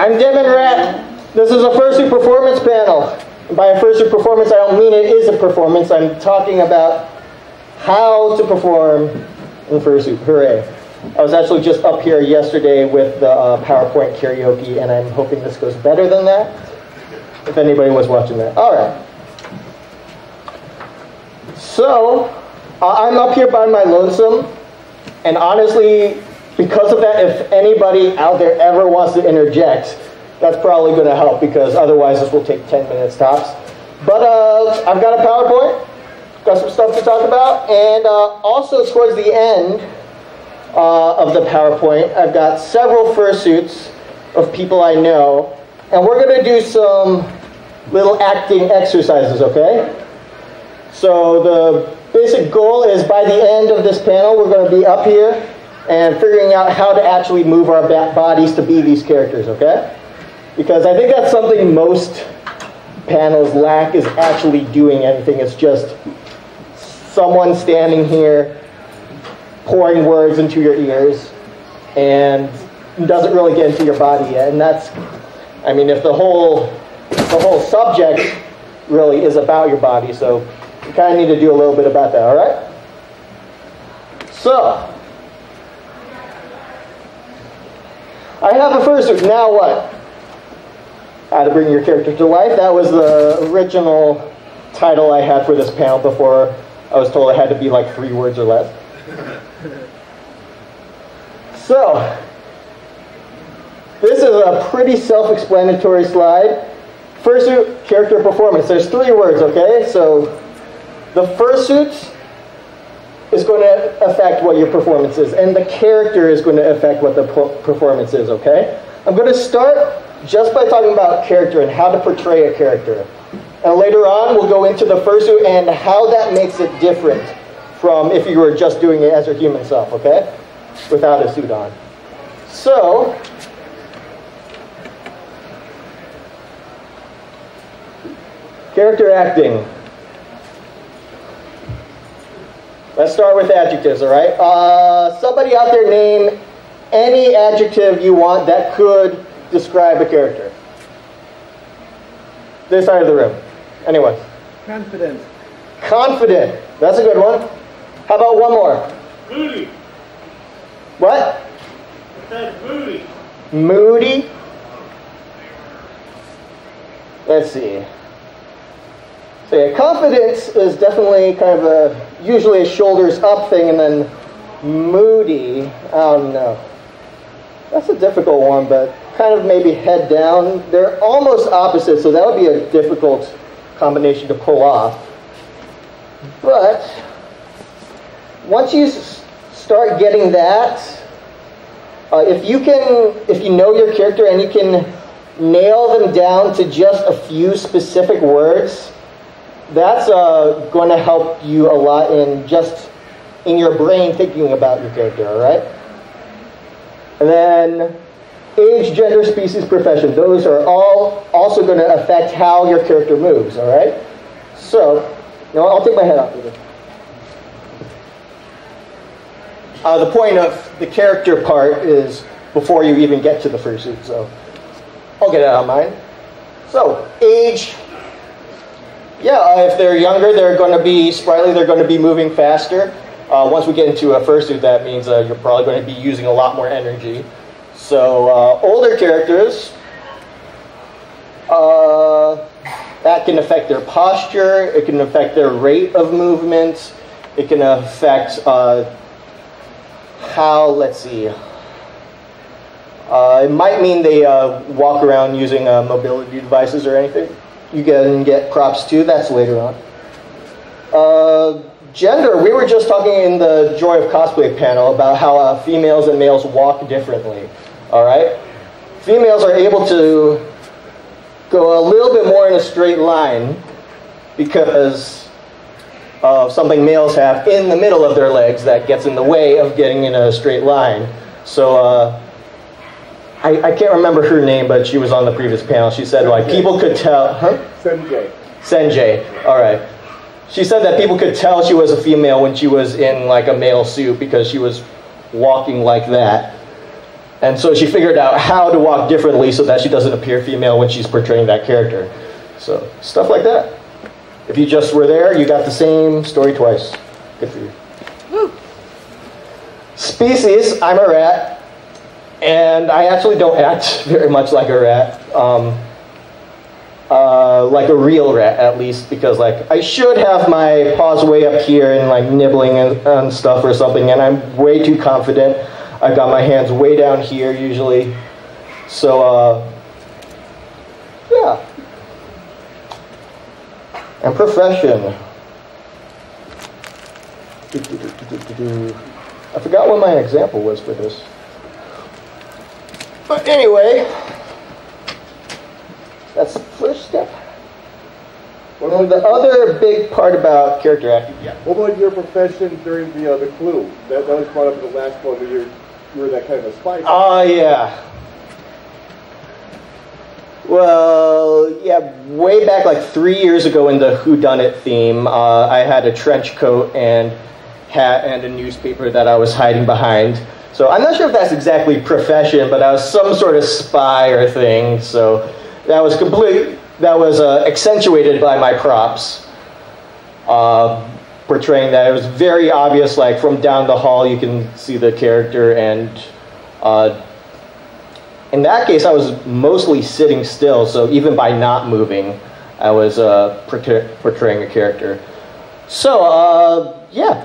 I'm Dim and Rat. This is a Fursuit performance panel. And by a Fursuit performance, I don't mean it is a performance. I'm talking about how to perform in Fursuit. Hooray. I was actually just up here yesterday with the PowerPoint karaoke, and I'm hoping this goes better than that, if anybody was watching that. All right. So, I'm up here by my lonesome, and honestly, because of that, if anybody out there ever wants to interject, that's probably going to help, because otherwise this will take 10 minutes tops. But I've got a PowerPoint, got some stuff to talk about, and also towards the end of the PowerPoint, I've got several fursuits of people I know, and we're going to do some little acting exercises, okay? So the basic goal is by the end of this panel, we're going to be up here and figuring out how to actually move our bodies to be these characters, okay? Because I think that's something most panels lack, is actually doing anything. It's just someone standing here pouring words into your ears and doesn't really get into your body yet. And that's, I mean, if the whole subject really is about your body, so you kind of need to do a little bit about that, all right? So, I have a fursuit. Now what? How to bring your character to life. That was the original title I had for this panel before I was told it had to be like 3 words or less. So, this is a pretty self-explanatory slide. Fursuit, character performance. There's 3 words, okay? So, the fursuit is going to affect what your performance is, and the character is going to affect what the performance is, okay? I'm going to start just by talking about character and how to portray a character. And later on, we'll go into the fursuit and how that makes it different from if you were just doing it as your human self, okay? Without a suit on. So, character acting. Let's start with adjectives, all right? Somebody out there name any adjective you want that could describe a character. This side of the room. Anyone? Confident. Confident. That's a good one. How about one more? Moody. What? I said moody. Moody. Let's see. So yeah, confidence is definitely kind of usually a shoulders up thing, and then moody, I don't know. That's a difficult one, but kind of maybe head down. They're almost opposite, so that would be a difficult combination to pull off. But once you start getting that, if you know your character and you can nail them down to just a few specific words, that's going to help you a lot in your brain thinking about your character, all right? And then age, gender, species, profession. Those are all also going to affect how your character moves, all right? So, now I'll take my head off with it. The point of the character part is before you even get to the fursuit, so I'll get it out of mine. So, age. Yeah, if they're younger, they're going to be sprightly, they're going to be moving faster. Once we get into a fursuit, that means you're probably going to be using a lot more energy. So, older characters, that can affect their posture, it can affect their rate of movement, it can affect how, let's see, it might mean they walk around using mobility devices or anything. You can get props too, that's later on. Gender, we were just talking in the Joy of Cosplay panel about how females and males walk differently, all right? Females are able to go a little bit more in a straight line because of something males have in the middle of their legs that gets in the way of getting in a straight line. So, I can't remember her name, but she was on the previous panel. She said, like, people could tell... Huh? Senjay. All right. She said that people could tell she was a female when she was in, like, a male suit because she was walking like that. And so she figured out how to walk differently so that she doesn't appear female when she's portraying that character. So, stuff like that. If you just were there, you got the same story twice. Good for you. Woo. Species, I'm a rat. And I actually don't act very much like a rat. Like a real rat, at least, because like I should have my paws way up here and like nibbling and stuff or something, and I'm way too confident. I've got my hands way down here usually. So, yeah. And profession. I forgot what my example was for this. But anyway, that's the first step. And the other big part about character acting, yeah. What about your profession during the clue? That was brought up in the last one, that you were that kind of a spy. Oh, yeah. Well, yeah, way back like 3 years ago in the whodunit theme, I had a trench coat and hat and a newspaper that I was hiding behind. So I'm not sure if that's exactly profession, but I was some sort of spy or thing. So that was accentuated by my props, portraying that. It was very obvious, like from down the hall you can see the character, and in that case I was mostly sitting still, so even by not moving I was portraying a character. So yeah,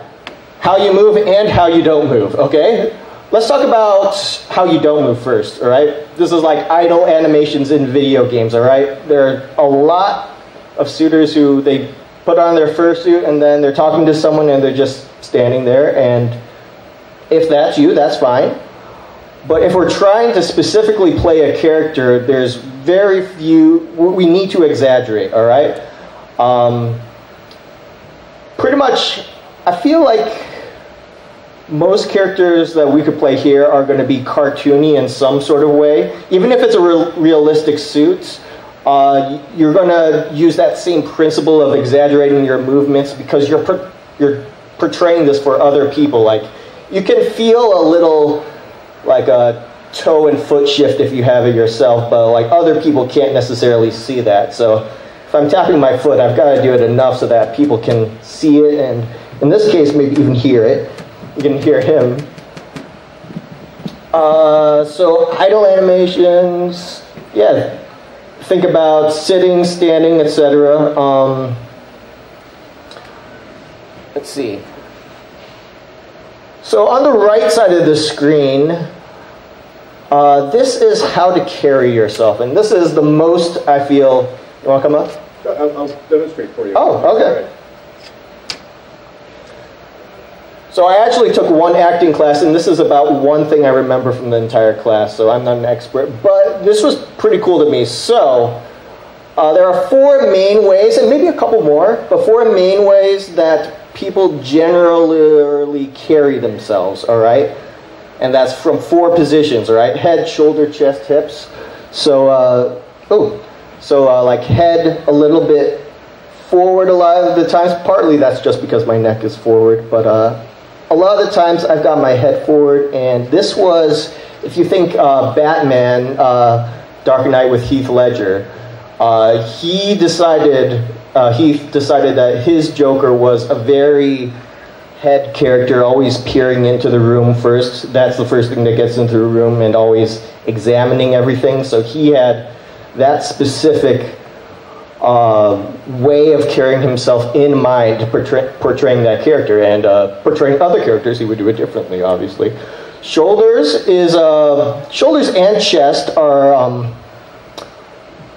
how you move and how you don't move, okay? Let's talk about how you don't move first, all right? This is like idle animations in video games, all right? There are a lot of suitors who they put on their fursuit and then they're talking to someone and they're just standing there, and if that's you, that's fine. But if we're trying to specifically play a character, there's very few, we need to exaggerate, all right? Pretty much, I feel like most characters that we could play here are going to be cartoony in some sort of way. Even if it's a realistic suit, you're going to use that same principle of exaggerating your movements because you're portraying this for other people. Like, you can feel a little like a toe and foot shift if you have it yourself, but like other people can't necessarily see that. So if I'm tapping my foot, I've got to do it enough so that people can see it, and in this case, maybe even hear it. You can hear him. So idle animations, yeah. Think about sitting, standing, etc. Let's see. So on the right side of the screen, this is how to carry yourself, and this is the most I feel. You want to come up? I'll demonstrate for you. Oh, okay. So I actually took one acting class, and this is about one thing I remember from the entire class, so I'm not an expert, but this was pretty cool to me. So there are 4 main ways, and maybe a couple more, but 4 main ways that people generally carry themselves, all right? And that's from 4 positions, all right? Head, shoulder, chest, hips. So, like head a little bit forward a lot of the times. Partly that's just because my neck is forward, but a lot of the times I've got my head forward, and this was, if you think Batman, Dark Knight with Heath Ledger, Heath decided that his Joker was a very head character, always peering into the room first. That's the first thing that gets into the room, and always examining everything. So he had that specific way of carrying himself in mind, portraying that character, and portraying other characters, he would do it differently, obviously. Shoulders and chest are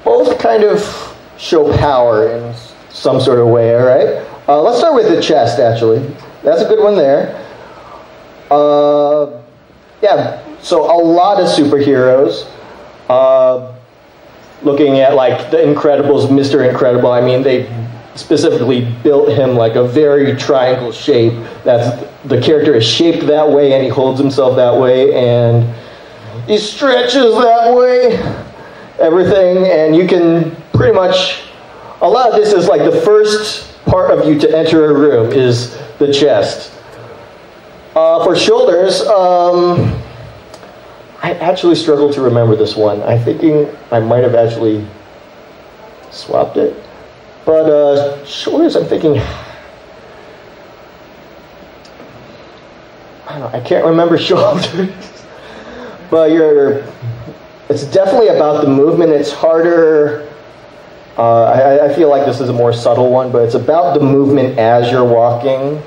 both kind of show power in some sort of way, all right? Let's start with the chest, actually. That's a good one there. Yeah, so a lot of superheroes. Looking at like the Incredibles, Mr. Incredible, I mean, they specifically built him like a very triangle shape. The character is shaped that way, and he holds himself that way, and he stretches that way, everything, and you can pretty much, a lot of this is like the first part of you to enter a room is the chest. For shoulders, I actually struggle to remember this one. I'm thinking I might have actually swapped it. But shoulders, I'm thinking, I don't know, I can't remember shoulders. But it's definitely about the movement. It's harder. I feel like this is a more subtle one, but it's about the movement as you're walking.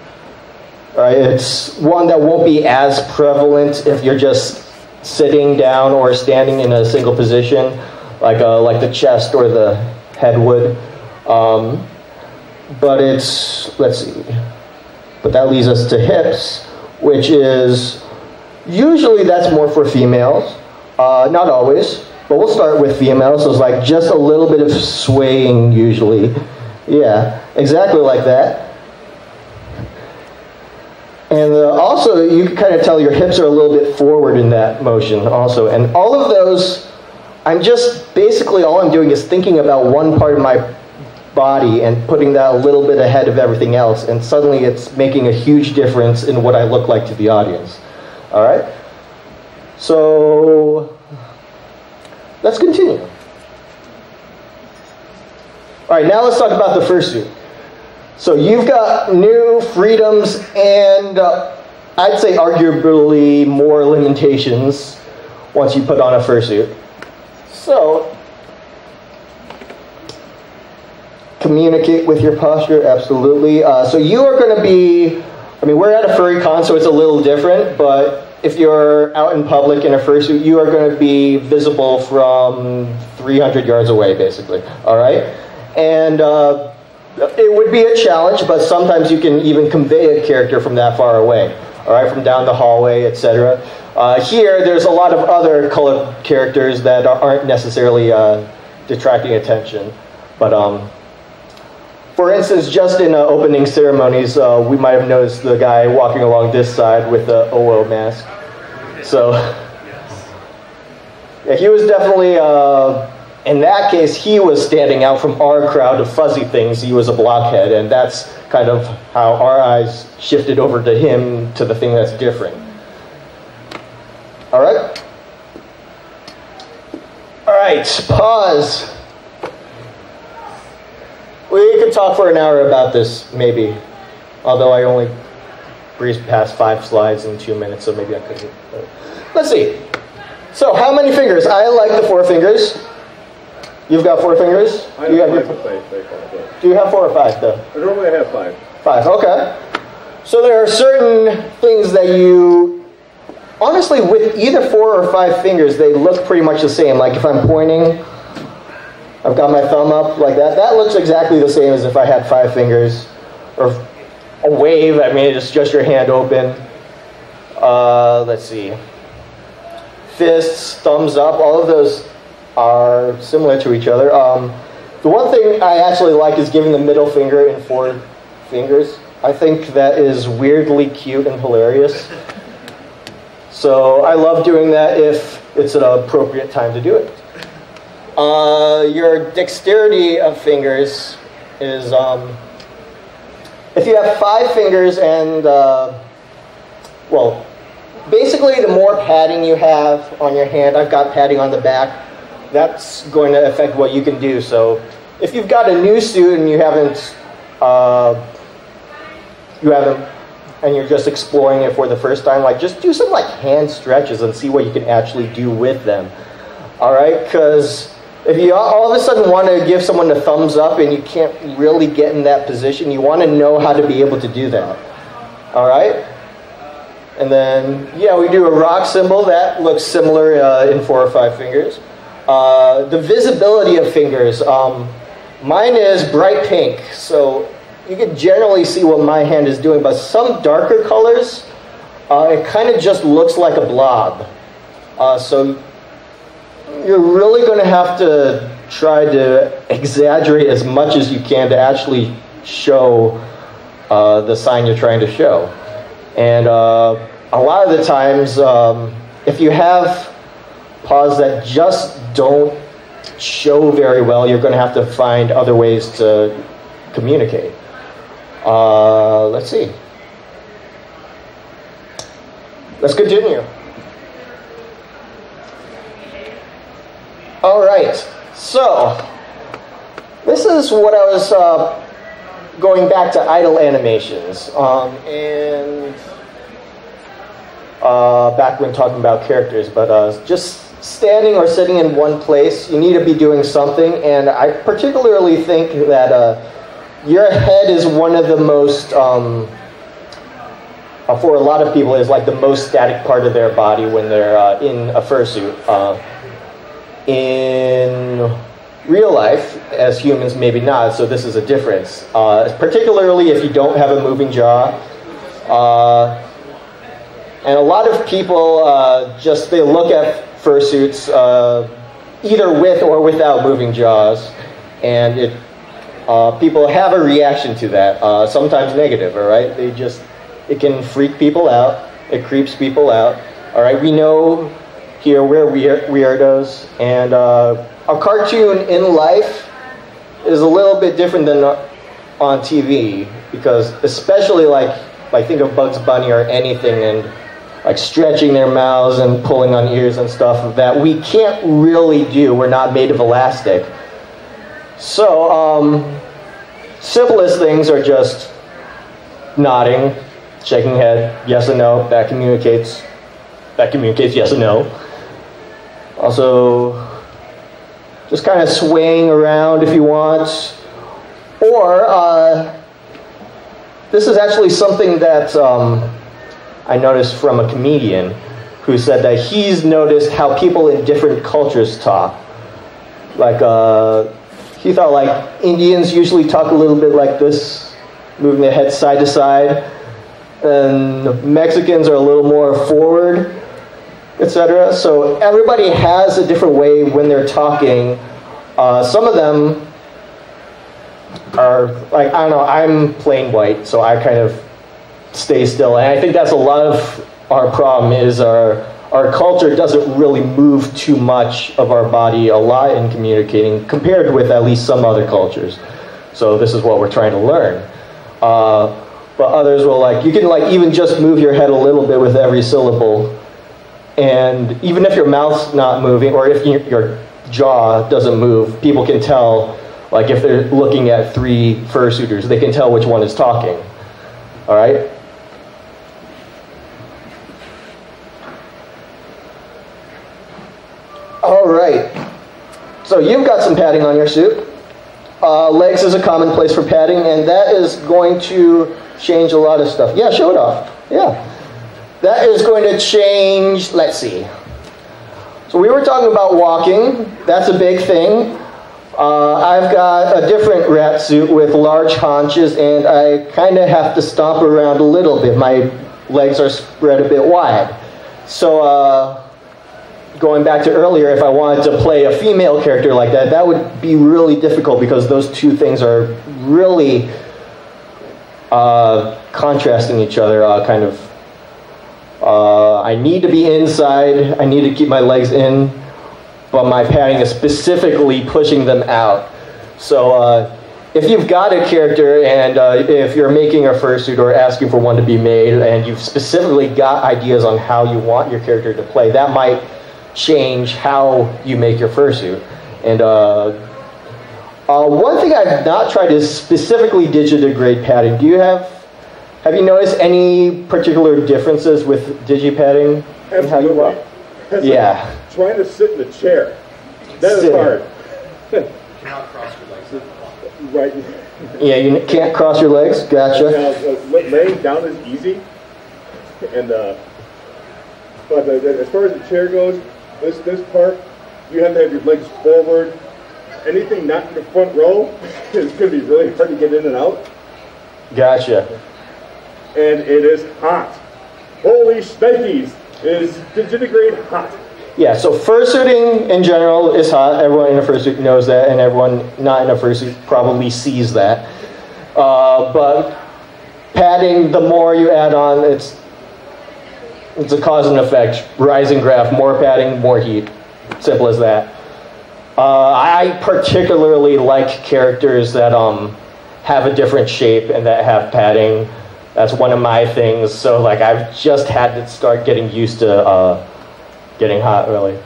Right? It's one that won't be as prevalent if you're just sitting down or standing in a single position, like the chest or the head would. But it's, let's see. But that leads us to hips, which is usually that's more for females. Not always, but we'll start with females. So it's like just a little bit of swaying usually. Yeah, exactly like that. And also, you can kind of tell your hips are a little bit forward in that motion also. And all of those, basically all I'm doing is thinking about one part of my body and putting that a little bit ahead of everything else. And suddenly it's making a huge difference in what I look like to the audience. All right? So, let's continue. All right, now let's talk about the fursuit. So you've got new freedoms and I'd say arguably more limitations once you put on a fursuit. So, communicate with your posture, absolutely. So you are going to be, we're at a furry con, so it's a little different, but if you're out in public in a fursuit, you are going to be visible from 300 yards away, basically, all right? And it would be a challenge, but sometimes you can even convey a character from that far away, all right, from down the hallway, etc. Here, there's a lot of other colored characters that aren't necessarily detracting attention. But for instance, just in opening ceremonies, we might have noticed the guy walking along this side with the OO mask. So, yeah, he was definitely... in that case, he was standing out from our crowd of fuzzy things. He was a blockhead, and that's kind of how our eyes shifted over to him, to the thing that's different. All right? All right, pause. We could talk for an hour about this, maybe. Although I only breezed past 5 slides in 2 minutes, so maybe I couldn't. Let's see. So, how many fingers? I like the 4 fingers. You've got 4 fingers? Do you have 4 or 5, though? Normally I have 5. 5, okay. So there are certain things that you... Honestly, with either 4 or 5 fingers, they look pretty much the same. Like if I'm pointing, I've got my thumb up like that. That looks exactly the same as if I had 5 fingers. Or a wave, it's just your hand open. Let's see. Fists, thumbs up, all of those are similar to each other. The one thing I actually like is giving the middle finger in 4 fingers. I think that is weirdly cute and hilarious. So I love doing that if it's an appropriate time to do it. Your dexterity of fingers is, if you have 5 fingers and, basically the more padding you have on your hand, I've got padding on the back, that's going to affect what you can do. So if you've got a new suit and you haven't, and you're just exploring it for the first time, just do some hand stretches and see what you can actually do with them. All right, because if you all of a sudden want to give someone a thumbs up and you can't really get in that position, you want to know how to be able to do that. All right? And then, we do a rock symbol. That looks similar in 4 or 5 fingers. The visibility of fingers. Mine is bright pink, so you can generally see what my hand is doing, but some darker colors, it kind of just looks like a blob. So you're really going to have to try to exaggerate as much as you can to actually show the sign you're trying to show. And a lot of the times, if you have paws that just don't show very well, you're going to have to find other ways to communicate. Let's see. Let's continue. All right, so this is what I was going back to idle animations, and back when talking about characters, but just standing or sitting in one place, you need to be doing something, and I particularly think that your head is one of the most, for a lot of people, is like the most static part of their body when they're in a fursuit. In real life, as humans, maybe not, so this is a difference. Particularly if you don't have a moving jaw. And a lot of people they look at fursuits either with or without moving jaws, and people have a reaction to that, sometimes negative, all right? It can freak people out, it creeps people out, all right? We know here we're weirdos, and a cartoon in life is a little bit different than on TV, because especially like think of Bugs Bunny or anything, and like stretching their mouths and pulling on ears and stuff that we can't really do. We're not made of elastic. So simplest things are just nodding, shaking head, yes and no. That communicates yes and no. Also, just kind of swaying around if you want. Or, this is actually something that I noticed from a comedian who said that he's noticed how people in different cultures talk. Like, he thought like Indians usually talk a little bit like this, moving their head side to side. And Mexicans are a little more forward, etc. So everybody has a different way when they're talking. Some of them are like, I don't know, I'm plain white, so I kind of stay still. And I think that's a lot of our problem, is our culture doesn't really move too much of our body a lot in communicating compared with at least some other cultures. So this is what we're trying to learn. But others will you can even just move your head a little bit with every syllable. And even if your mouth's not moving, or if your jaw doesn't move, people can tell, like if they're looking at 3 fursuiters, they can tell which one is talking. All right? All right. So you've got some padding on your suit. Legs is a common place for padding, and that is going to change a lot of stuff. Yeah, show it off. Yeah. That is going to change, let's see. So we were talking about walking. That's a big thing. I've got a different rat suit with large haunches, and I kind of have to stomp around a little bit. My legs are spread a bit wide. So going back to earlier, if I wanted to play a female character like that, that would be really difficult, because those two things are really contrasting each other, I need to be inside, I need to keep my legs in, but my padding is specifically pushing them out. So if you've got a character, and if you're making a fursuit or asking for one to be made, and you've specifically got ideas on how you want your character to play, that might change how you make your fursuit. And one thing I've not tried is specifically digidegrade padding. Have you noticed any particular differences with digipadding and how you walk? Yeah. Trying to sit in a chair. That is hard. Cannot cross your legs. Right. Yeah, you can't cross your legs? Gotcha. Laying down is easy. And but as far as the chair goes, this part, you have to have your legs forward. Anything not in the front row is going to be really hard to get in and out. Gotcha. And it is hot. Holy shnikes, is digidegrade hot. Yeah, so fursuiting in general is hot. Everyone in a fursuit knows that, and everyone not in a fursuit probably sees that. But padding, the more you add on, it's a cause and effect. Rising graph, more padding, more heat. Simple as that. I particularly like characters that have a different shape and that have padding. That's one of my things. So I've just had to start getting used to getting hot, really.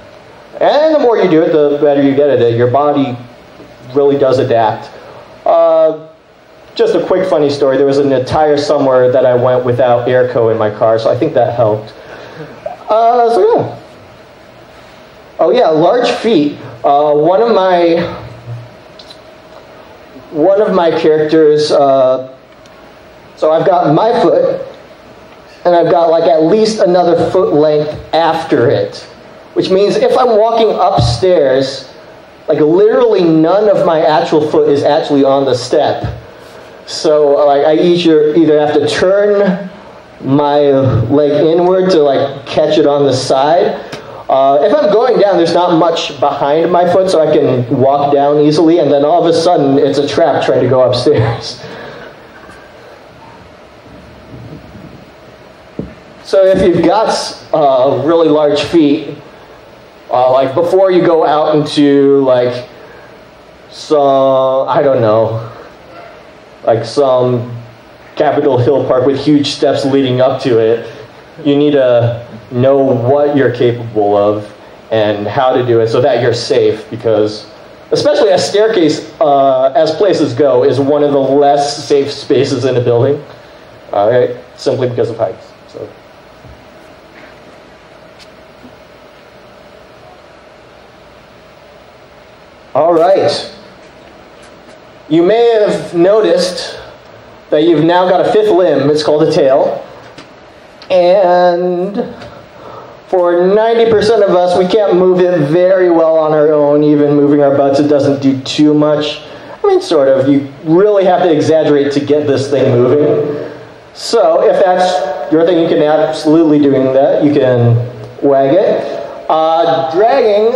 And the more you do it, the better you get at it. Your body really does adapt. Just a quick funny story. There was an entire summer that I went without airco in my car, so I think that helped. So yeah. Oh yeah, large feet. One of my characters, so I've got my foot, and I've got like at least another foot length after it, which means if I'm walking upstairs, like literally none of my actual foot is actually on the step. So like I either have to turn my leg inward to like catch it on the side. If I'm going down, there's not much behind my foot, so I can walk down easily, and then all of a sudden, it's a trap trying to go upstairs. So if you've got really large feet, like before you go out into like some, I don't know, like some Capitol Hill Park with huge steps leading up to it, you need to know what you're capable of and how to do it so that you're safe, because especially a staircase, as places go, is one of the less safe spaces in a building, right? Simply because of heights. So. All right. You may have noticed that you've now got a fifth limb. It's called a tail. And for 90% of us, we can't move it very well on our own. Even moving our butts, it doesn't do too much. I mean, sort of. You really have to exaggerate to get this thing moving. So if that's your thing, you can absolutely do that. You can wag it. Dragging,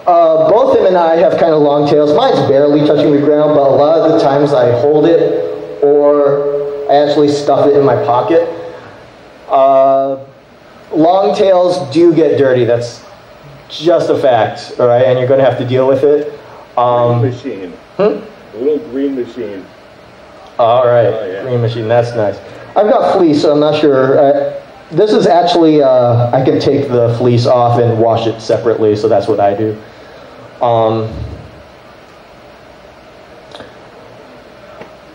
both him and I have kind of long tails. Mine's barely touching the ground, but a lot of the times I hold it or I actually stuff it in my pocket. Long tails do get dirty. That's just a fact, all right? And you're going to have to deal with it. Green machine. A little green machine. All right, yeah. Green machine. That's nice. I've got fleece, so I'm not sure. This is actually, I can take the fleece off and wash it separately, so that's what I do.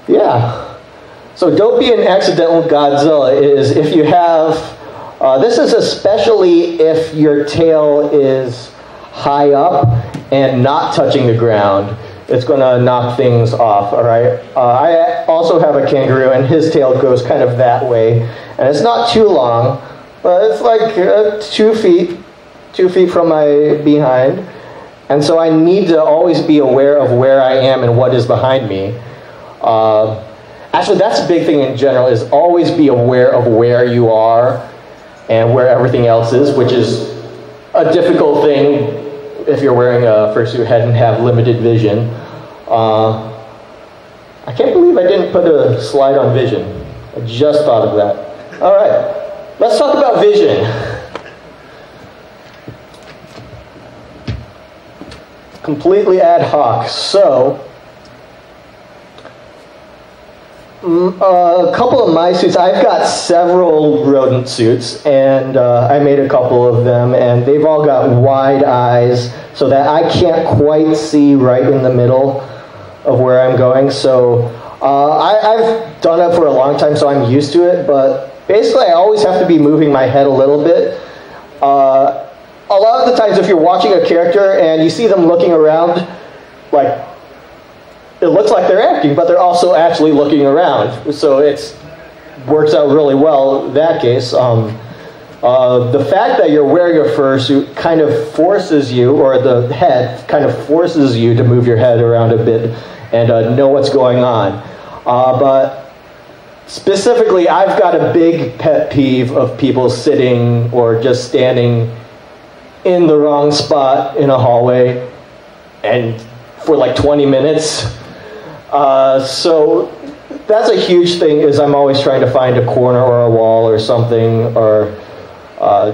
Yeah. So don't be an accidental Godzilla is if you have, this is especially if your tail is high up and not touching the ground. It's going to knock things off, all right? I also have a kangaroo, and his tail goes kind of that way. And it's not too long, but it's like 2 feet from my behind. And so I need to always be aware of where I am and what is behind me. Actually, that's a big thing in general, is always be aware of where you are and where everything else is, which is a difficult thing if you're wearing a fursuit head and have limited vision. I can't believe I didn't put a slide on vision. I just thought of that. All right, let's talk about vision. Completely ad hoc. So, a couple of my suits, I've got several rodent suits, and I made a couple of them, and they've all got wide eyes so that I can't quite see right in the middle of where I'm going. So I've done it for a long time, so I'm used to it, but basically I always have to be moving my head a little bit. A lot of the times if you're watching a character and you see them looking around, like, it looks like they're acting, but they're also actually looking around. So it works out really well in that case. The fact that you're wearing a fursuit kind of forces you, or the head kind of forces you to move your head around a bit and know what's going on. But specifically, I've got a big pet peeve of people sitting or just standing in the wrong spot in a hallway and for like 20 minutes. So that's a huge thing, is I'm always trying to find a corner or a wall or something, or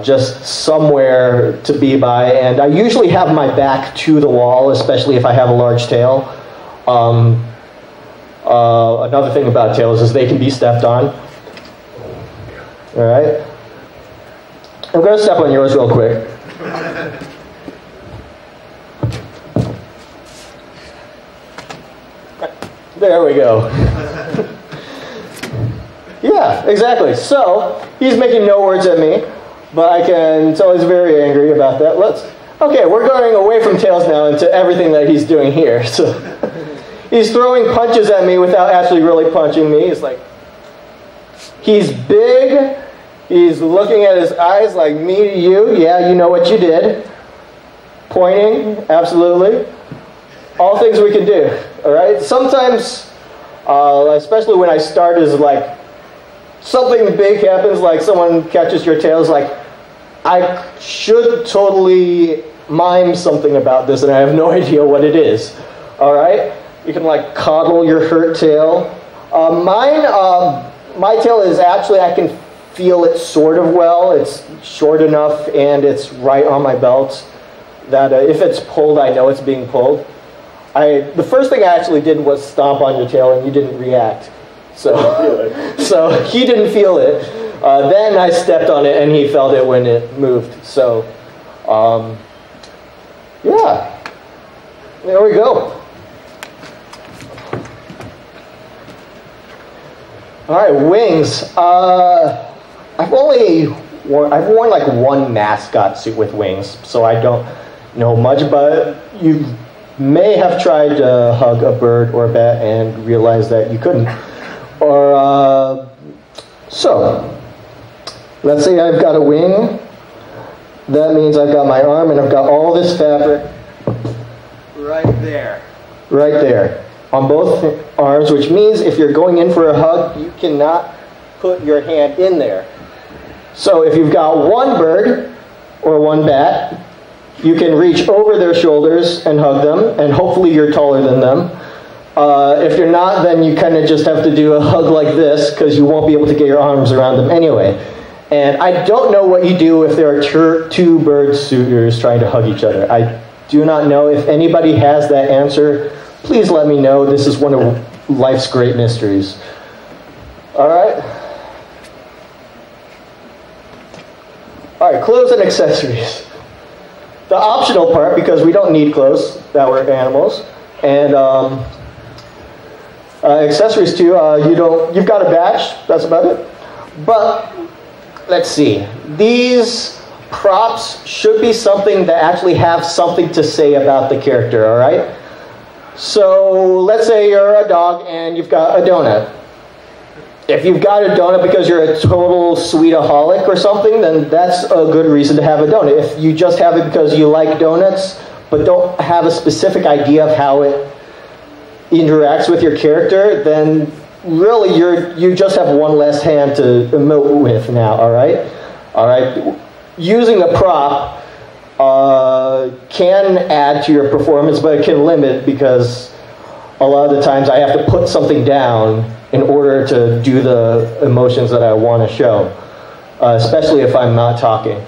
just somewhere to be by. And I usually have my back to the wall, especially if I have a large tail. Another thing about tails is they can be stepped on. All right. I'm going to step on yours real quick. There we go. Yeah, exactly. So, he's making no words at me, but I can tell he's very angry about that. Okay, we're going away from tails now into everything that he's doing here. So, he's throwing punches at me without actually really punching me. He's big. He's looking at his eyes like me to you. Yeah, you know what you did. Pointing, absolutely. All things we can do, all right? Sometimes, especially when I start, is like something big happens, like someone catches your tails, like I should totally mime something about this and I have no idea what it is, all right? You can like coddle your hurt tail. My tail is actually, I can feel it sort of well. It's short enough and it's right on my belt that if it's pulled, I know it's being pulled. The first thing I actually did was stomp on your tail and you didn't react. So he didn't feel it. Then I stepped on it and he felt it when it moved. So, yeah, there we go. All right, wings. I've worn like one mascot suit with wings, so I don't know much, but you may have tried to hug a bird or a bat and realized that you couldn't. Or, so, let's say I've got a wing. That means I've got my arm and I've got all this fabric right there. Right there. On both arms, which means if you're going in for a hug, you cannot put your hand in there. So if you've got one bird or one bat, you can reach over their shoulders and hug them, and hopefully you're taller than them. If you're not, then you kind of just have to do a hug like this, because you won't be able to get your arms around them anyway. And I don't know what you do if there are two bird suitors trying to hug each other. I do not know. If anybody has that answer, please let me know. This is one of life's great mysteries. All right? All right, clothes and accessories. The optional part, because we don't need clothes that we're animals, and accessories too. You've got a badge. That's about it. But let's see. These props should be something that actually have something to say about the character. All right. So let's say you're a dog and you've got a donut. If you've got a donut because you're a total sweetaholic or something, then that's a good reason to have a donut. If you just have it because you like donuts, but don't have a specific idea of how it interacts with your character, then really you just have one less hand to emote with now, all right? All right. Using a prop can add to your performance, but it can limit, because a lot of the times I have to put something down in order to do the emotions that I want to show, especially if I'm not talking.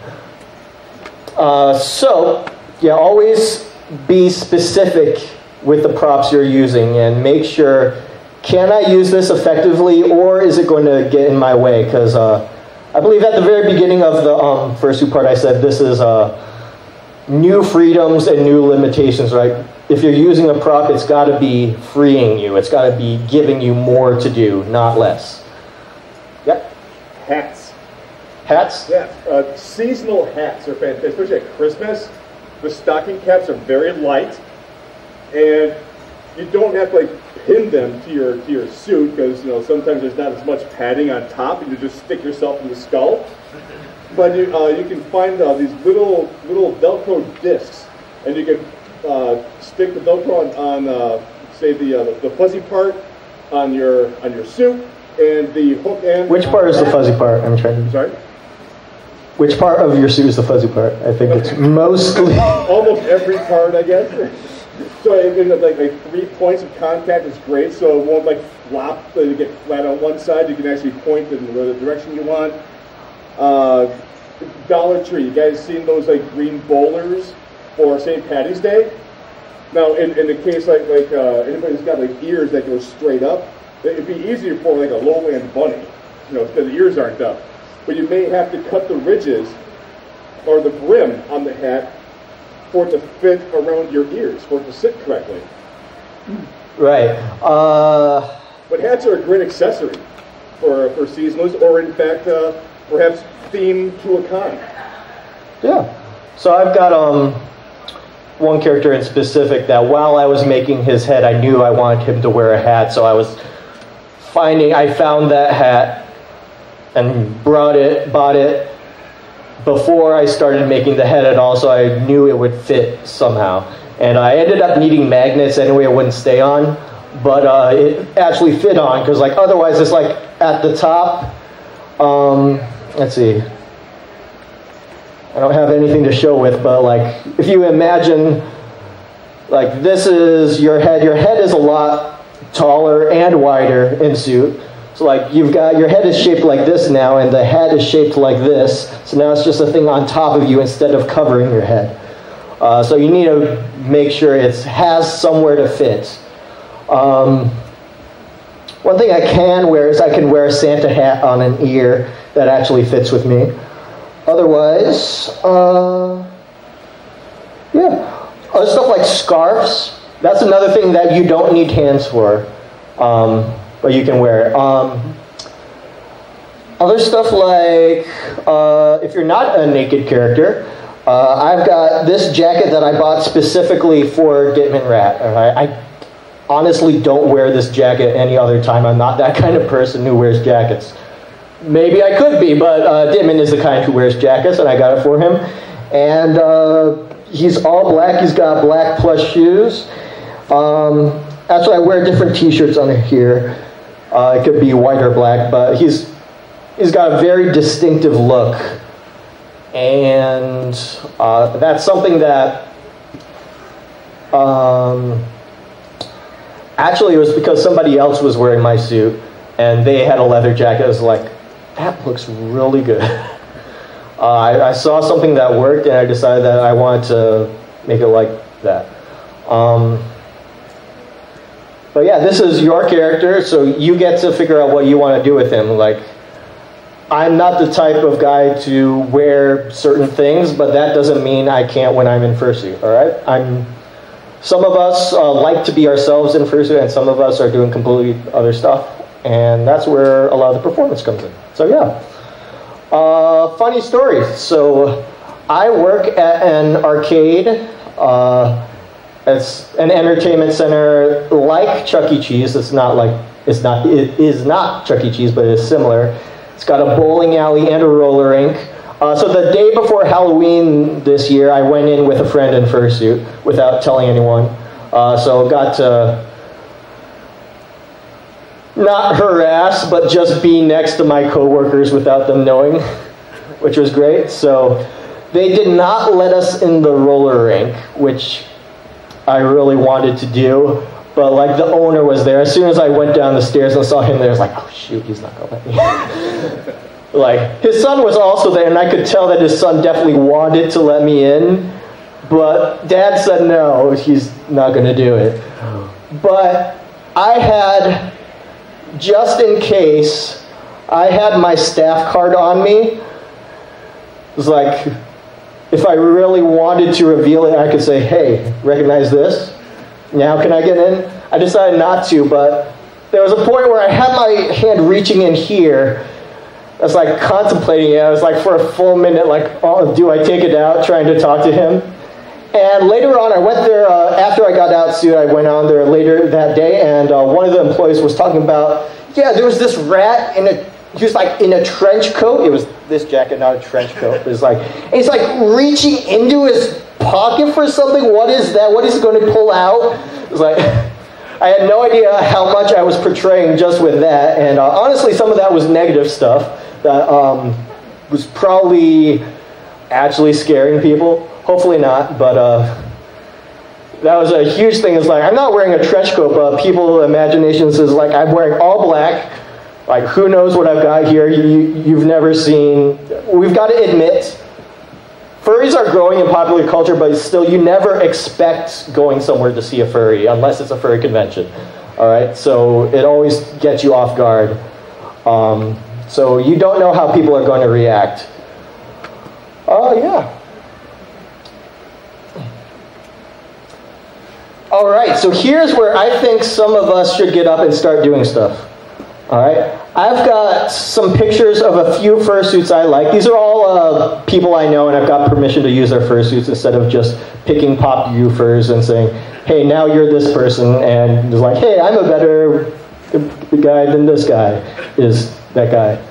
So, yeah, always be specific with the props you're using and make sure, can I use this effectively, or is it going to get in my way? Because I believe at the very beginning of the Fursuit part I said this is new freedoms and new limitations, right? If you're using a prop, it's got to be freeing you. It's got to be giving you more to do, not less. Yep. Hats. Hats? Yeah. Seasonal hats are fantastic, especially at Christmas. The stocking caps are very light, and you don't have to like pin them to your suit, because sometimes there's not as much padding on top, and you just stick yourself in the skull. But you can find these little Velcro discs, and you can stick the Velcro on say the fuzzy part on your suit, and the hook end. Which part is the fuzzy part? I'm trying to. Sorry. Which part of your suit is the fuzzy part? I think it's mostly. Almost every part, I guess. So like 3 points of contact is great, so it won't like flop. So you get flat on one side. You can actually point in the direction you want. Dollar Tree. You guys seen those like green bowlers for St. Patty's Day? Now, in the case like anybody's got like ears that go straight up, it'd be easier for like a lowland bunny, because the ears aren't up. But you may have to cut the ridges or the brim on the hat for it to fit around your ears, for it to sit correctly. Right. But hats are a great accessory for seasonals, or in fact, perhaps themed to a con. Yeah. So I've got one character in specific that while I was making his head, I knew I wanted him to wear a hat. So I found that hat and bought it before I started making the head at all, so I knew it would fit somehow. And I ended up needing magnets anyway, it wouldn't stay on, but it actually fit on, because like otherwise it's like at the top, let's see, I don't have anything to show with, but like if you imagine, like this is your head is a lot taller and wider in suit. So like you've got, your head is shaped like this now, and the head is shaped like this. So now it's just a thing on top of you instead of covering your head. So you need to make sure it has somewhere to fit. One thing I can wear is I can wear a Santa hat on an ear that actually fits with me. Otherwise, yeah. Other stuff like scarves. That's another thing that you don't need hands for. But you can wear it. Other stuff like, if you're not a naked character, I've got this jacket that I bought specifically for Ditman Rat. I honestly don't wear this jacket any other time. I'm not that kind of person who wears jackets. Maybe I could be, but Ditman is the kind who wears jackets, and I got it for him. And he's all black. He's got black plush shoes. Actually, I wear different t-shirts under here. It could be white or black, but he's got a very distinctive look. And that's something that actually it was because somebody else was wearing my suit and they had a leather jacket. I was like, that looks really good. I saw something that worked and I decided that I wanted to make it like that. But yeah, this is your character, so you get to figure out what you want to do with him. Like, I'm not the type of guy to wear certain things, but that doesn't mean I can't when I'm in Fursuit, all right? Some of us like to be ourselves in Fursuit, and some of us are doing completely other stuff, and that's where a lot of the performance comes in. So yeah. Funny story. So I work at an arcade. It's an entertainment center like Chuck E. Cheese. It is not Chuck E. Cheese, but it is similar. It's got a bowling alley and a roller rink. So the day before Halloween this year, I went in with a friend in Fursuit without telling anyone. So got to not harass, but just be next to my coworkers without them knowing, which was great. So they did not let us in the roller rink, which I really wanted to do, but like the owner was there. As soon as I went down the stairs and saw him there, I was like, oh shoot, he's not gonna let me. Like, his son was also there, and I could tell that his son definitely wanted to let me in, but Dad said no, he's not gonna do it. But I had, just in case, I had my staff card on me. It was like, if I really wanted to reveal it, I could say, hey, recognize this? Now can I get in? I decided not to, but there was a point where I had my hand reaching in here. I was like contemplating it. I was like for a full minute, like, oh, do I take it out, trying to talk to him? And later on, I went there, after I got out suit, I went on there later that day, and one of the employees was talking about, yeah, there was this rat he was like in a trench coat. It was this jacket, not a trench coat. It was like, and he's like reaching into his pocket for something. What is that? What is he going to pull out? It was like, I had no idea how much I was portraying just with that. And honestly, some of that was negative stuff that was probably actually scaring people. Hopefully not, but that was a huge thing. It's like, I'm not wearing a trench coat, but people's imaginations is like, I'm wearing all black. Like, who knows what I've got here? You've never seen. We've got to admit, furries are growing in popular culture, but still, you never expect going somewhere to see a furry, unless it's a furry convention. All right? So it always gets you off guard. So you don't know how people are going to react. Oh, yeah. All right, so here's where I think some of us should get up and start doing stuff. All right, I've got some pictures of a few fursuits I like. These are all people I know, and I've got permission to use their fursuits instead of just picking pop UFers and saying, hey, now you're this person, and it's like, hey, I'm a better guy than this guy is that guy.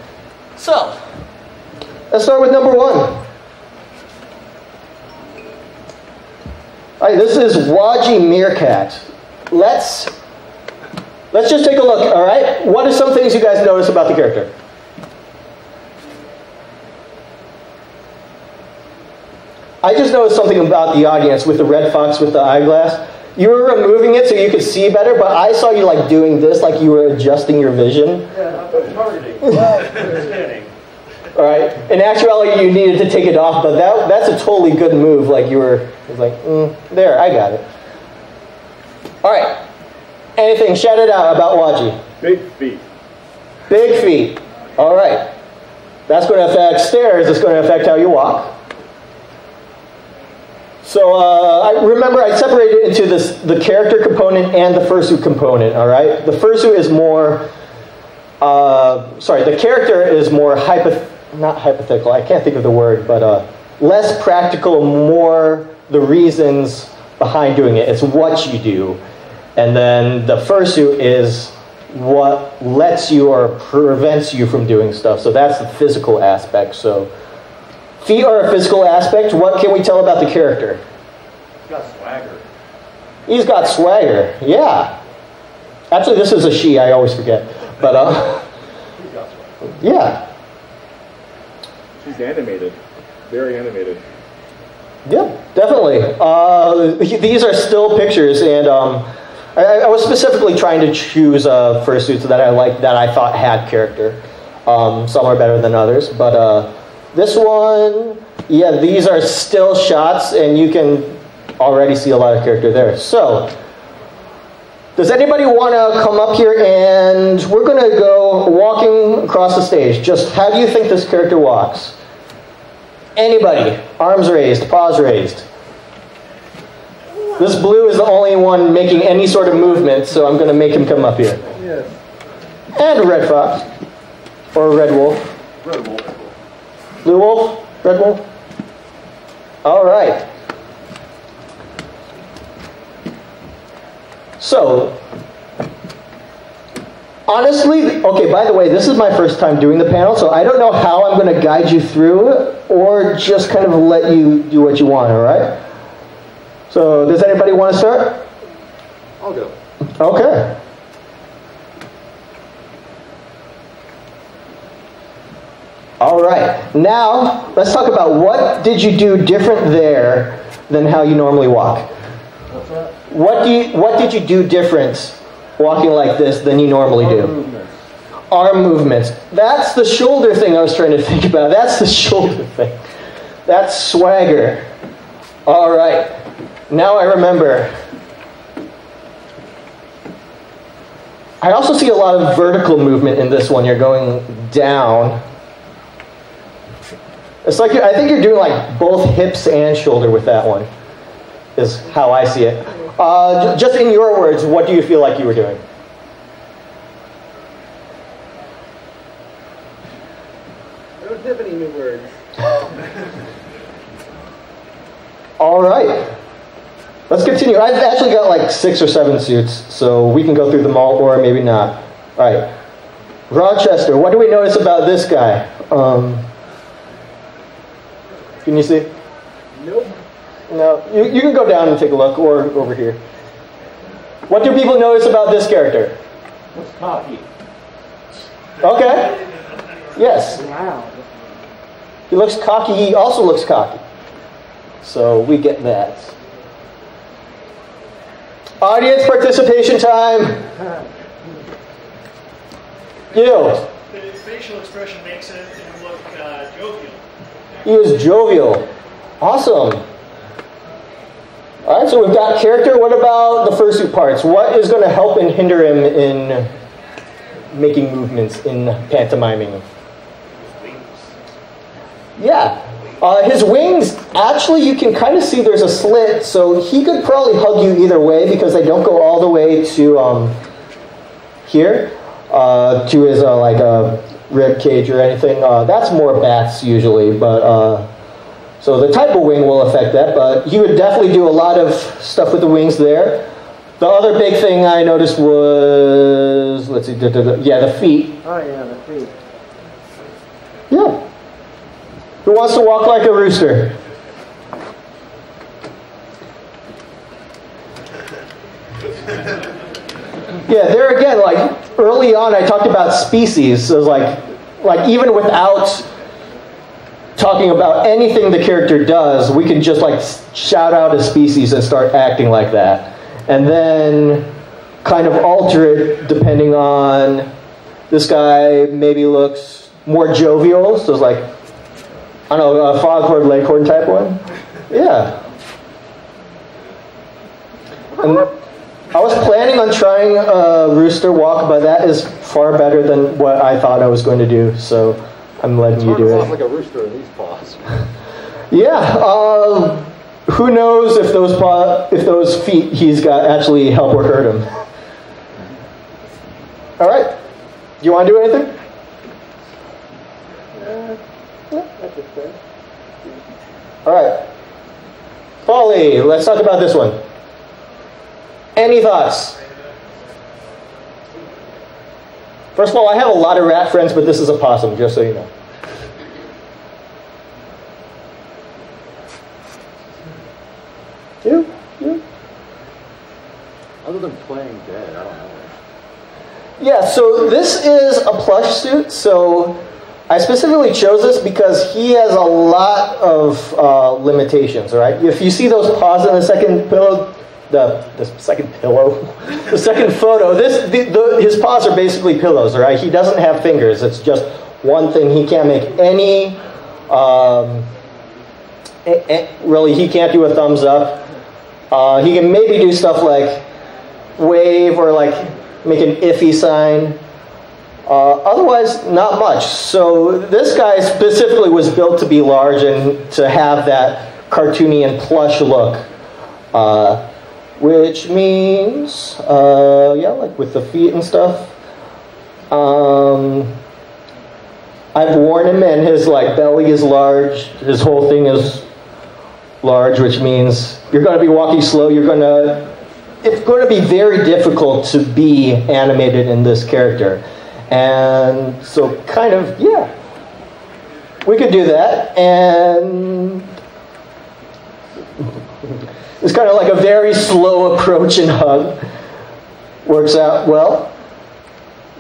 So, let's start with number 1. All right, this is Waji Meerkat. Let's just take a look, all right? What are some things you guys notice about the character? I just noticed something about the audience with the red fox with the eyeglass. You were removing it so you could see better, but I saw you like doing this, like you were adjusting your vision. Yeah, I'm targeting. Scanning. All right. In actuality, you needed to take it off, but that's a totally good move. Like you were, it was like, there, I got it. All right. Anything? Shout it out about Waji. Big feet. Big feet. All right. That's going to affect stairs. It's going to affect how you walk. So I remember I separated it into the character component and the fursuit component. All right. The fursuit is more. The character is more not hypothetical. I can't think of the word, but less practical. More the reasons behind doing it. It's what you do. And then the fursuit is what lets you or prevents you from doing stuff. So that's the physical aspect. So feet are a physical aspect. What can we tell about the character? He's got swagger. He's got swagger. Yeah. Actually, this is a she. I always forget. But He's got swagger. Yeah. She's animated. Very animated. Yeah, definitely. These are still pictures, and I was specifically trying to choose fursuits that I liked, that I thought had character. Some are better than others, but this one, yeah, these are still shots, and you can already see a lot of character there. So, does anybody want to come up here, and we're going to go walking across the stage. Just how do you think this character walks? Anybody? Arms raised, paws raised. This blue is the only one making any sort of movement, so I'm going to make him come up here. Yes. And a red fox. Or a red wolf. Red wolf. Blue wolf? Red wolf? All right. So, honestly, okay, by the way, this is my first time doing the panel, so I don't know how I'm going to guide you through it, or just kind of let you do what you want, all right? So, does anybody want to start? I'll go. Okay. All right. Now, let's talk about what did you do different there than how you normally walk? What's that? What did you do different walking like this than you normally do? Arm movements. Arm movements. That's the shoulder thing I was trying to think about. That's the shoulder thing. That's swagger. All right. Now I remember. I also see a lot of vertical movement in this one. You're going down. It's like, I think you're doing like both hips and shoulder with that one, is how I see it. Just in your words, what do you feel like you were doing? I don't have any new words. All right. Let's continue. I've actually got like 6 or 7 suits, so we can go through them all, or maybe not. All right. Rochester, what do we notice about this guy? Can you see? Nope. No. You can go down and take a look, or over here. What do people notice about this character? What's cocky? Okay. Yes. Wow. He looks cocky. He also looks cocky. So we get that. Audience participation time. You. The facial expression makes it look jovial. He is jovial. Awesome. All right, so we've got character. What about the fursuit parts? What is going to help and hinder him in making movements, in pantomiming? Wings. Yeah. His wings, actually, you can kind of see there's a slit, so he could probably hug you either way because they don't go all the way to here, to his like rib cage or anything. That's more bats usually, but so the type of wing will affect that. But he would definitely do a lot of stuff with the wings there. The other big thing I noticed was, let's see, yeah, the feet. Oh yeah, the feet. Yeah. Who wants to walk like a rooster? Yeah, there again, like early on I talked about species. So it was like even without talking about anything the character does, we can just like shout out a species and start acting like that. And then kind of alter it depending on, this guy maybe looks more jovial, so it's like, I don't know, a foghorn leghorn type one? Yeah. And I was planning on trying a rooster walk, but that is far better than what I thought I was going to do, so I'm letting you do it. Like a rooster in these paws. Yeah, who knows if those feet he's got actually help or hurt him. All right, do you want to do anything? All right, Polly, let's talk about this one. Any thoughts? First of all, I have a lot of rat friends, but this is a possum, just so you know. You? Other than playing dead, I don't know. Yeah, so this is a plush suit, so I specifically chose this because he has a lot of limitations, right? If you see those paws in the second pillow, the second photo, his paws are basically pillows, right? He doesn't have fingers. It's just one thing. He can't make any, really, he can't do a thumbs up. He can maybe do stuff like wave or like make an iffy sign. Otherwise, not much. So this guy specifically was built to be large and to have that cartoony and plush look. Which means, yeah, like with the feet and stuff. I've worn him and his like belly is large. His whole thing is large, which means you're going to be walking slow. It's going to be very difficult to be animated in this character. And so kind of, yeah, we could do that. And it's kind of like a very slow approach and hug. Works out well.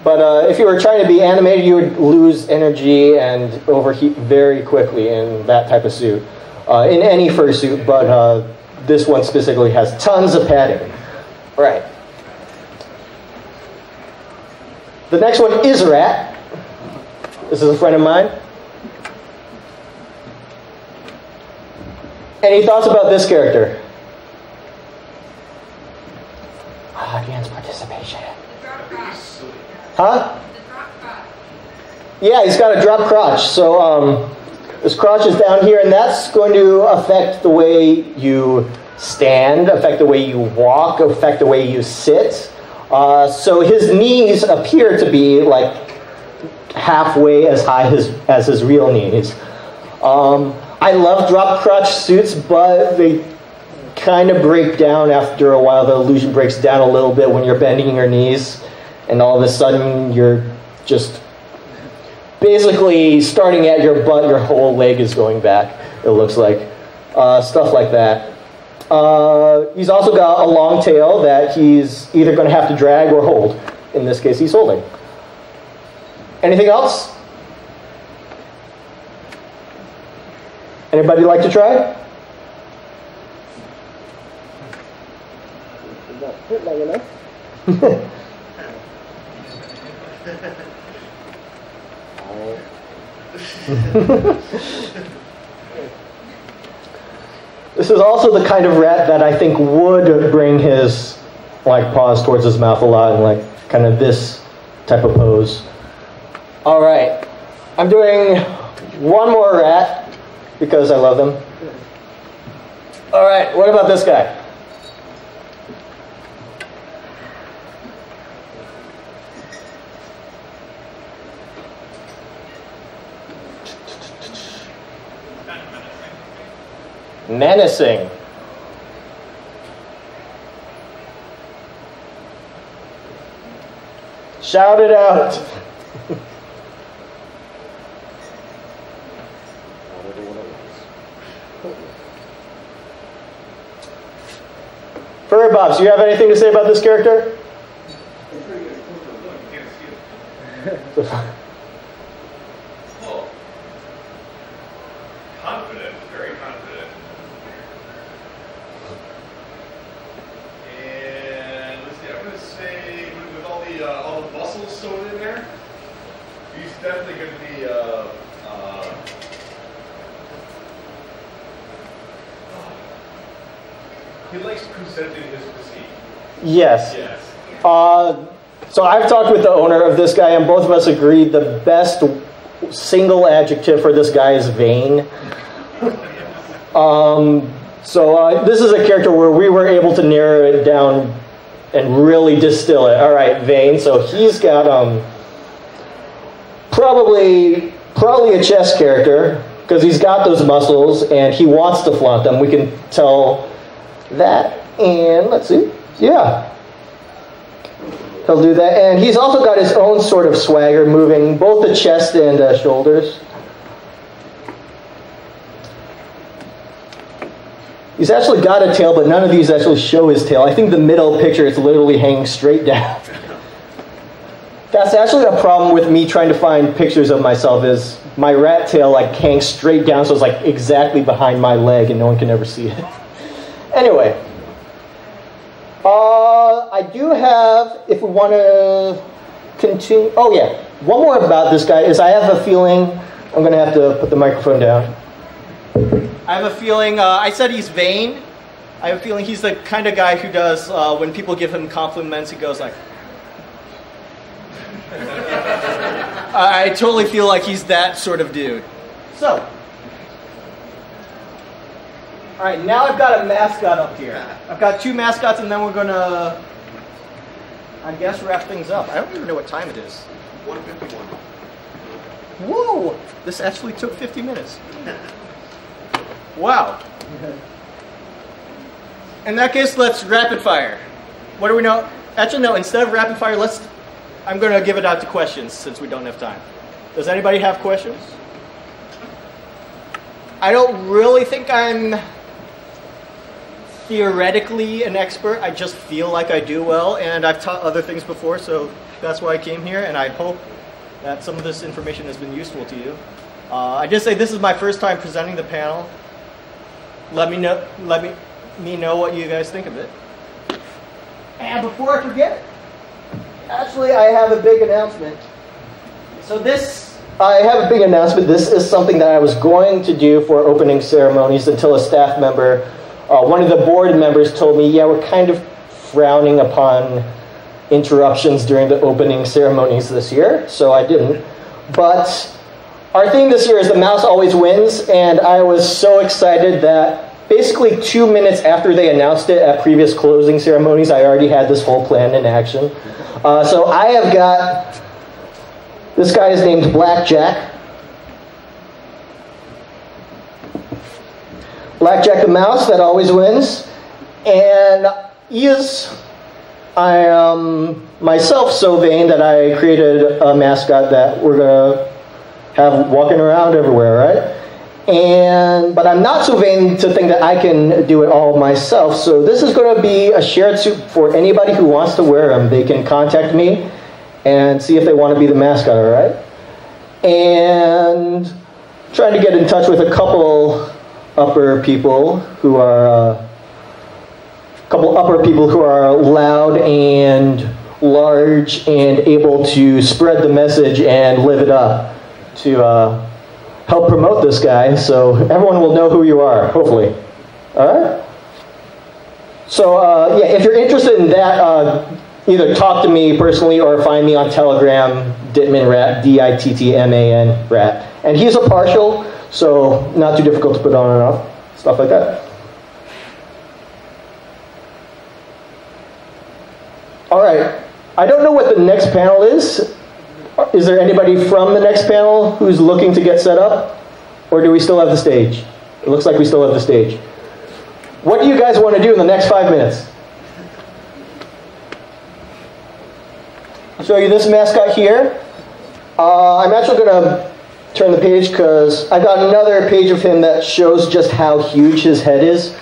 But if you were trying to be animated, you would lose energy and overheat very quickly in that type of suit. In any fursuit, but this one specifically has tons of padding. All right. The next one is a rat. This is a friend of mine. Any thoughts about this character? Audience participation. Huh? Yeah, he's got a drop crotch. So his crotch is down here, and that's going to affect the way you stand, affect the way you walk, affect the way you sit. So his knees appear to be like halfway as high as his real knees. I love drop crotch suits, but they kind of break down after a while. The illusion breaks down a little bit when you're bending your knees, and all of a sudden you're just basically starting at your butt, your whole leg is going back, it looks like. Stuff like that. He's also got a long tail that he's either going to have to drag or hold. In this case, he's holding. Anything else? Anybody like to try? This is also the kind of rat that I think would bring his like paws towards his mouth a lot and like kind of this type of pose. All right, I'm doing one more rat. because I love them. All right, what about this guy? Menacing. Shout it out. Furry Bobs, do you have anything to say about this character? Confident, very confident. And let's see, I'm going to say, with all the muscles sewn in there, he's definitely going to be, he likes presenting his physique. Yes. Yes. So I've talked with the owner of this guy, and both of us agreed the best single adjective for this guy is vain. This is a character where we were able to narrow it down and really distill it. All right, vain. So he's got probably a chess character because he's got those muscles and he wants to flaunt them. We can tell that, and let's see. Yeah. He'll do that, and he's also got his own sort of swagger, moving both the chest and shoulders. He's actually got a tail, but none of these actually show his tail. I think the middle picture is literally hanging straight down. That's actually a problem with me trying to find pictures of myself, is my rat tail like hangs straight down, so it's like exactly behind my leg and no one can ever see it. Anyway. I do have, if we want to continue, oh yeah, one more about this guy is I have a feeling, I'm going to have to put the microphone down. I have a feeling, I said he's vain. I have a feeling he's the kind of guy who does, when people give him compliments, he goes like, I totally feel like he's that sort of dude. So. All right, now I've got a mascot up here. I've got two mascots, and then we're going to, I guess, wrap things up. I don't even know what time it is. 151. Whoa! This actually took 50 minutes. Wow. In that case, let's rapid fire. What do we know? Actually, no, instead of rapid fire, I'm going to give it out to questions since we don't have time. Does anybody have questions? I don't really think I'm theoretically an expert. I just feel like I do well, and I've taught other things before, so that's why I came here, and I hope that some of this information has been useful to you. I just say this is my first time presenting the panel. Let me know what you guys think of it. And before I forget, actually I have a big announcement. I have a big announcement. This is something that I was going to do for opening ceremonies until a staff member, one of the board members told me, yeah, we're kind of frowning upon interruptions during the opening ceremonies this year, so I didn't. But our theme this year is The Mouse Always Wins, and I was so excited that basically 2 minutes after they announced it at previous closing ceremonies, I already had this whole plan in action. So I have got, this guy is named Blackjack. Blackjack the mouse that always wins. And I am myself so vain that I created a mascot that we're going to have walking around everywhere, right? But I'm not so vain to think that I can do it all myself. So this is going to be a shared suit for anybody who wants to wear them. They can contact me and see if they want to be the mascot, all right? And trying to get in touch with a couple upper people who are loud and large and able to spread the message and live it up to help promote this guy, so everyone will know who you are, hopefully. All right? So, yeah, if you're interested in that, either talk to me personally or find me on Telegram, Dittman Dittman rat. And he's a partial, so not too difficult to put on and off, stuff like that. All right, I don't know what the next panel is. Is there anybody from the next panel who's looking to get set up? Or do we still have the stage? It looks like we still have the stage. What do you guys want to do in the next 5 minutes? I'll show you this mascot here. I'm actually going to turn the page because I've got another page of him that shows just how huge his head is.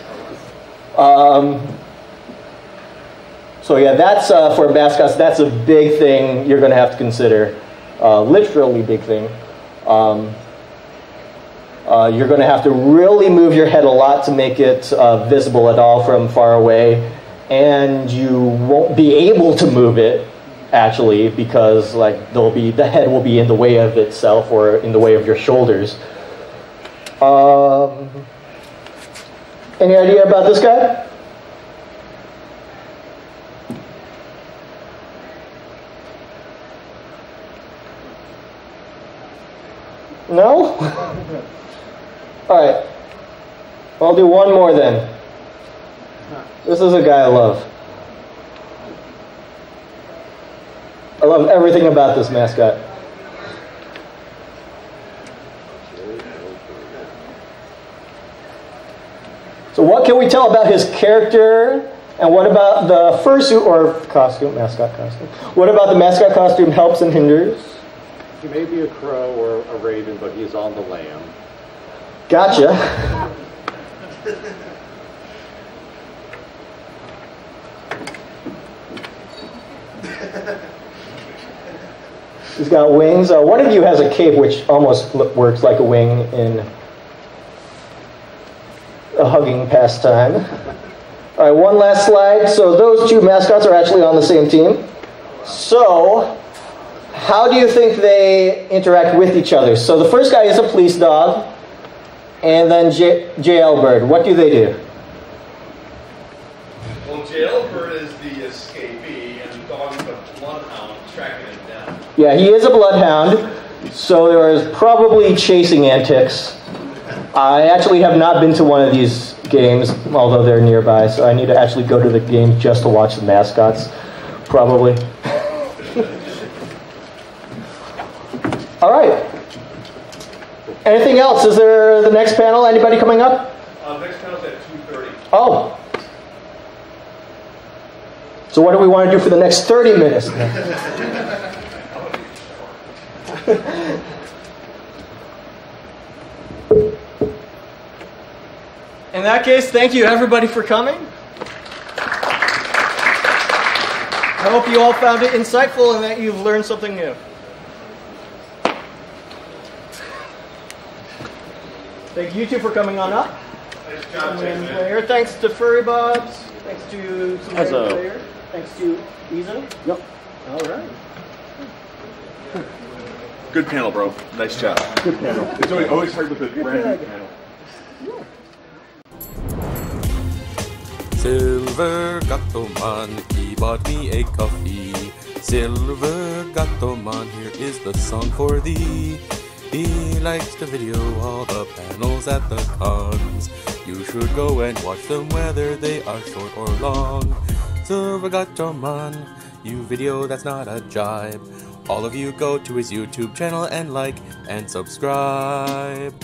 So yeah, that's for mascots, that's a big thing you're going to have to consider. Literally big thing. You're going to have to really move your head a lot to make it visible at all from far away. And you won't be able to move it, actually, because like the head will be in the way of itself or in the way of your shoulders. Any idea about this guy? No? All right. I'll do one more then. This is a guy I love. I love everything about this mascot. So what can we tell about his character? And what about the fursuit or costume, mascot costume? What about the mascot costume helps and hinders? He may be a crow or a raven, but he's on the lamb. Gotcha. He's got wings. One of you has a cape which almost works like a wing in a hugging pastime. All right, one last slide. So those two mascots are actually on the same team. So how do you think they interact with each other? So the first guy is a police dog, and then Jailbird. What do they do? Well, Jailbird is the escapee, and the dog is the bloodhound tracking him down. Yeah, he is a bloodhound, so there is probably chasing antics. I actually have not been to one of these games, although they're nearby, so I need to actually go to the game just to watch the mascots, probably. All right. Anything else? Is there the next panel? Anybody coming up? Next panel's at 2:30. Oh. So what do we want to do for the next 30 minutes? In that case, thank you everybody for coming. I hope you all found it insightful and that you've learned something new. Thank you two for coming on up. Nice job, Jason. Thanks to Furry Bobs. Thanks to some Hello. player. Thanks to Izo. Yep. All right. Good panel, bro. Nice job. Good panel. It's always hard with the brand new panel. Silver Gatoman, he bought me a coffee. Silver Gatoman, here is the song for thee. He likes to video all the panels at the cons. You should go and watch them whether they are short or long. Silver Gatoman, you video that's not a jibe. All of you go to his YouTube channel and like and subscribe.